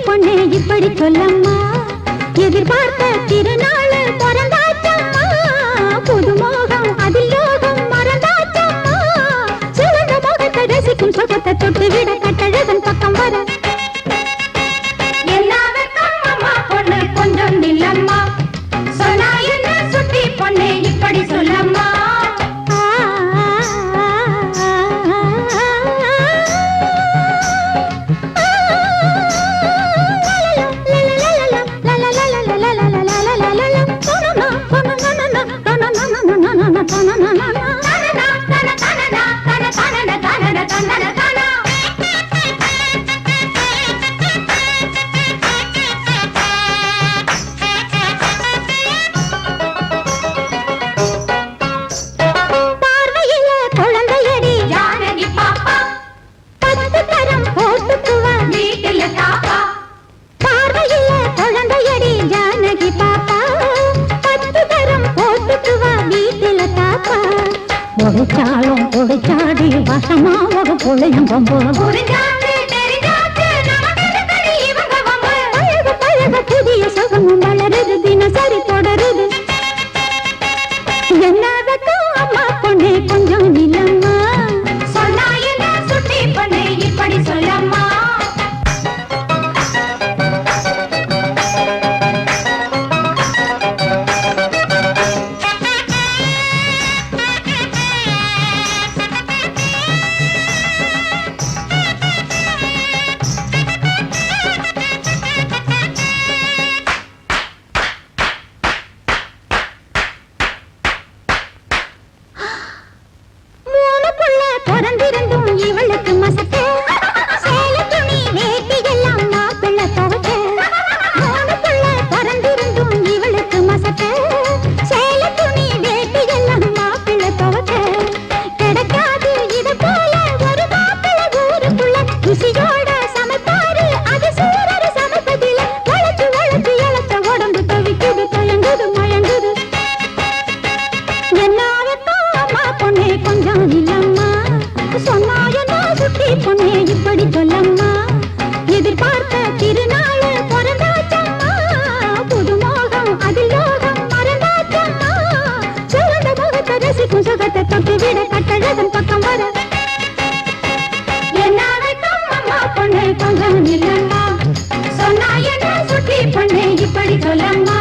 பொண்ணே இப்படி சொல்லம்மா எதிர்பார்த்த திருநாள் பிறந்தாச்சம்மா புதுமோகம் அதில் யோகம் மறந்தாச்சம்மா சிறந்த முகத்தை ரசிக்கும் சுகத்தை தொட்டு விட கட்டழகன் பக்கம் வர எல்லாருக்கும் அம்மா பொண்ணு கொஞ்சம் நில்லம்மா சொன்னா என்ன சுத்தி பொண்ணே இப்படி சொல்லம்மா பொடிச்சாலும் பொடிச்சாடி வசமா ஒரு பொழையும் பம்பு பழக புதிய சுகமும் வளருது தினசரி தொடருது என்னதுக்கும் அம்மா பொண்ணே கொஞ்சம் நிலம்மா சொன்னா என்ன சுட்டி பொண்ணே இப்படி சொல்லம்மா இவளுக்கு மசக்க சேல துணி வேட்டி எல்லாம் மாப்பிள்ள துவக்க மூணுக்குள்ள பறந்திருந்தும் இவளுக்கு மசக்க சேல துணி வேட்டி எல்லாம் மாப்பிள்ள துவக்க கிடைக்காது இது போல ஒரு மாப்பிள்ள ஊருக்குள்ள ருசியோட சமைப்பாரு அது சூரரு சமைப்பதில்லை வளைச்சு வளைச்சு இழச்ச உடம்பு தவிக்குது தயங்குது மயங்குது என்னாவட்டும் அம்மா பொண்ணே கொஞ்சம் இல்லம்மா சொன்னா என்ன சுட்டி பொண்ணே இப்படி சொல்லம்மா எதிர்பார்த்த திருநாள் பிறந்தாச்சம்மா புதுமோகம் அதில் யோகம் மறந்தாச்சம்மா சிறந்த முகத்தை ரசிக்கும் சுகத்தை தொட்டு விட கட்டழகன் பக்கம் வர என்னாவட்டும் அம்மா பொண்ணே கொஞ்சம் இல்லம்மா சொன்னா என்ன சுட்டி பொண்ணே இப்படி சொல்லம்மா